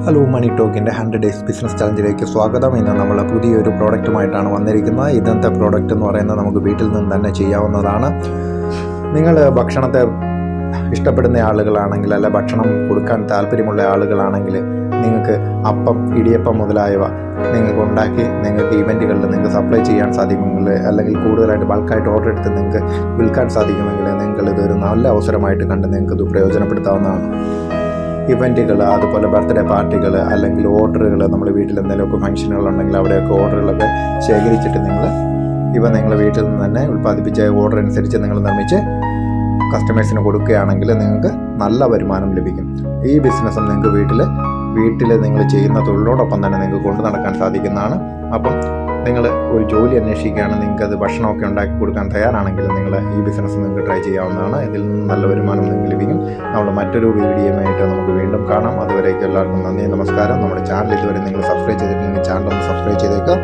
Hello മണി ടോക്കിൻ്റെ 100 days business ചലഞ്ചിലേക്ക് സ്വാഗതം. ഇന്ന് നമ്മൾ പുതിയൊരു പ്രോഡക്റ്റുമായിട്ടാണ് വന്നിരിക്കുന്നത്. ഇന്നത്തെ പ്രോഡക്റ്റ് എന്ന് പറയുന്നത് നമുക്ക് വീട്ടിൽ നിന്ന് തന്നെ ചെയ്യാവുന്നതാണ്. നിങ്ങൾ ഭക്ഷണത്തെ ഇഷ്ടപ്പെടുന്ന ആളുകളാണെങ്കിൽ, അല്ല ഭക്ഷണം കൊടുക്കാൻ താല്പര്യമുള്ള ആളുകളാണെങ്കിൽ, നിങ്ങൾക്ക് അപ്പം, ഇടിയപ്പം മുതലായവ നിങ്ങൾക്ക് ഉണ്ടാക്കി നിങ്ങൾക്ക് ഇവൻറ്റുകളിൽ നിങ്ങൾക്ക് സപ്ലൈ ചെയ്യാൻ സാധിക്കുമെങ്കിൽ, അല്ലെങ്കിൽ കൂടുതലായിട്ട് ബൾക്കായിട്ട് ഓർഡർ എടുത്ത് നിങ്ങൾക്ക് വിൽക്കാൻ സാധിക്കുമെങ്കിൽ, നിങ്ങളിതൊരു നല്ല അവസരമായിട്ട് കണ്ട് നിങ്ങൾക്കിത് പ്രയോജനപ്പെടുത്താവുന്നതാണ്. ഇവൻറ്റുകൾ, അതുപോലെ ബർത്ത്ഡേ പാർട്ടികൾ, അല്ലെങ്കിൽ ഓർഡറുകൾ, നമ്മൾ വീട്ടിൽ എന്തെങ്കിലുമൊക്കെ ഫംഗ്ഷനുകളുണ്ടെങ്കിൽ അവിടെയൊക്കെ ഓർഡറുകളൊക്കെ ശേഖരിച്ചിട്ട് നിങ്ങൾ വീട്ടിൽ നിന്ന് തന്നെ ഉൽപ്പാദിപ്പിച്ച ഓർഡർ അനുസരിച്ച് നിങ്ങൾ നിർമ്മിച്ച് കസ്റ്റമേഴ്സിന് കൊടുക്കുകയാണെങ്കിൽ നിങ്ങൾക്ക് നല്ല വരുമാനം ലഭിക്കും. ഈ ബിസിനസ്സും നിങ്ങൾക്ക് വീട്ടിൽ നിങ്ങൾ ചെയ്യുന്ന തൊഴിലോടൊപ്പം തന്നെ നിങ്ങൾക്ക് കൊണ്ടു നടക്കാൻ സാധിക്കുന്നതാണ്. അപ്പം നിങ്ങൾ ഒരു ജോലി അന്വേഷിക്കുകയാണ്, നിങ്ങൾക്കത് ഭക്ഷണമൊക്കെ ഉണ്ടാക്കി കൊടുക്കാൻ തയ്യാറാണെങ്കിൽ നിങ്ങൾ ഈ ബിസിനസ് നിങ്ങൾക്ക് ട്രൈ ചെയ്യാവുന്നതാണ്. ഇതിൽ നിന്ന് നല്ല വരുമാനം നിങ്ങൾക്ക് ലഭിക്കും. നമ്മൾ മറ്റൊരു വീഡിയോയുമായിട്ട് നമുക്ക് വീണ്ടും കാണാം. അതുവരേക്കും എല്ലാവർക്കും നന്ദി, നമസ്കാരം. നമ്മുടെ ചാനൽ ഇതുവരെ നിങ്ങൾ സബ്സ്ക്രൈബ് ചെയ്തിട്ടുണ്ടെങ്കിൽ ചാനൽ ഒന്ന് സബ്സ്ക്രൈബ് ചെയ്തേക്കുക.